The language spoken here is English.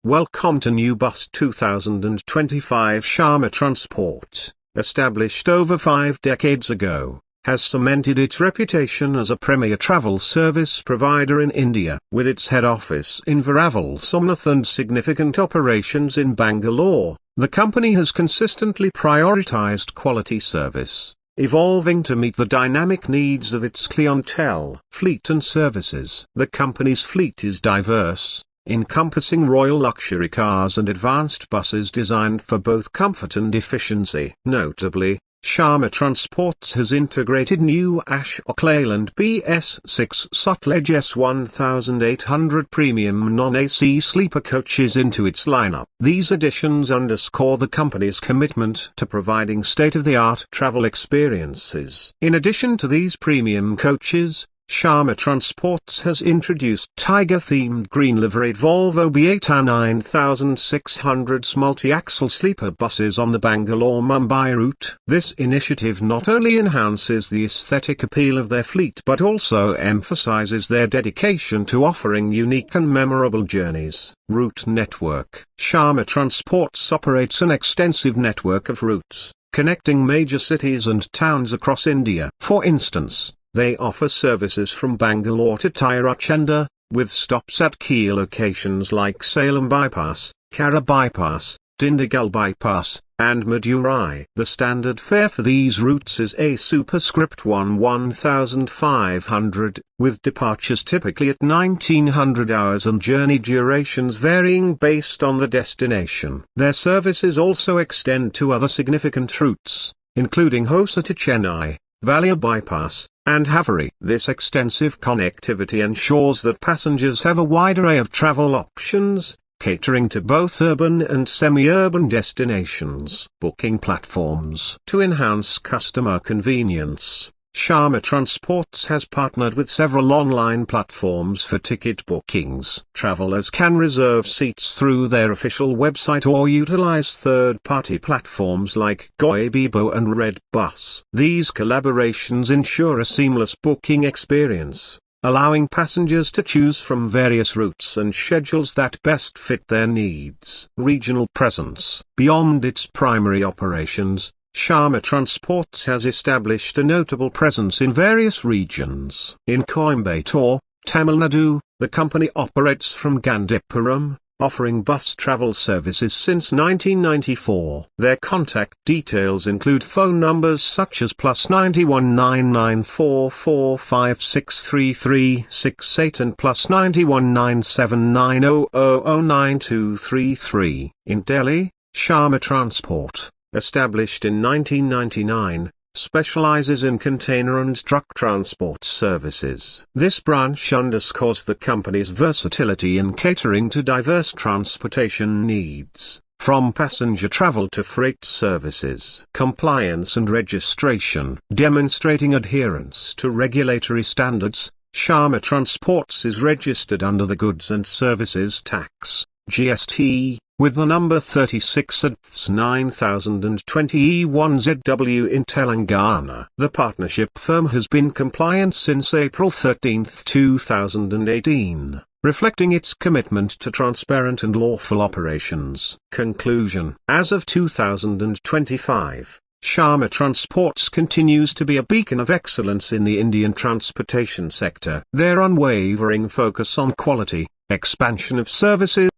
Welcome to New Bus 2025. Sharma Transport, established over 5 decades ago, has cemented its reputation as a premier travel service provider in India. With its head office in Varavel, Somnath and significant operations in Bangalore, the company has consistently prioritized quality service, evolving to meet the dynamic needs of its clientele. Fleet and services. The company's fleet is diverse, encompassing royal luxury cars and advanced buses designed for both comfort and efficiency. Notably, Sharma Transports has integrated new Ashok Leyland BS6 Sutlej S1800 premium non-AC sleeper coaches into its lineup. These additions underscore the company's commitment to providing state-of-the-art travel experiences. In addition to these premium coaches, Sharma Transports has introduced tiger-themed green-liveried Volvo B8 9600s multi-axle sleeper buses on the Bangalore-Mumbai route. This initiative not only enhances the aesthetic appeal of their fleet but also emphasizes their dedication to offering unique and memorable journeys. Route network. Sharma Transports operates an extensive network of routes, connecting major cities and towns across India. For instance, they offer services from Bangalore to Tirachendur, with stops at key locations like Salem Bypass, Kara Bypass, Dindigul Bypass, and Madurai. The standard fare for these routes is a superscript 1500, with departures typically at 1900 hours and journey durations varying based on the destination. Their services also extend to other significant routes, including Hosur to Chennai, Valia Bypass, and Haveri. This extensive connectivity ensures that passengers have a wide array of travel options, catering to both urban and semi-urban destinations. Booking platforms. To enhance customer convenience, Sharma Transports has partnered with several online platforms for ticket bookings. Travelers can reserve seats through their official website or utilize third-party platforms like Goibibo and redBus. These collaborations ensure a seamless booking experience, allowing passengers to choose from various routes and schedules that best fit their needs. Regional presence. Beyond its primary operations, Sharma Transports has established a notable presence in various regions. In Coimbatore, Tamil Nadu, the company operates from Gandhipuram, offering bus travel services since 1994. Their contact details include phone numbers such as +91 9944563368 and +91 9790009233. In Delhi, Sharma Transport, established in 1999, specializes in container and truck transport services. This branch underscores the company's versatility in catering to diverse transportation needs, from passenger travel to freight services. Compliance and registration. Demonstrating adherence to regulatory standards, Sharma Transports is registered under the Goods and Services Tax (GST), with the number 36 at 9020 E1ZW in Telangana. The partnership firm has been compliant since April 13, 2018, reflecting its commitment to transparent and lawful operations. Conclusion. As of 2025, Sharma Transports continues to be a beacon of excellence in the Indian transportation sector. Their unwavering focus on quality, expansion of services,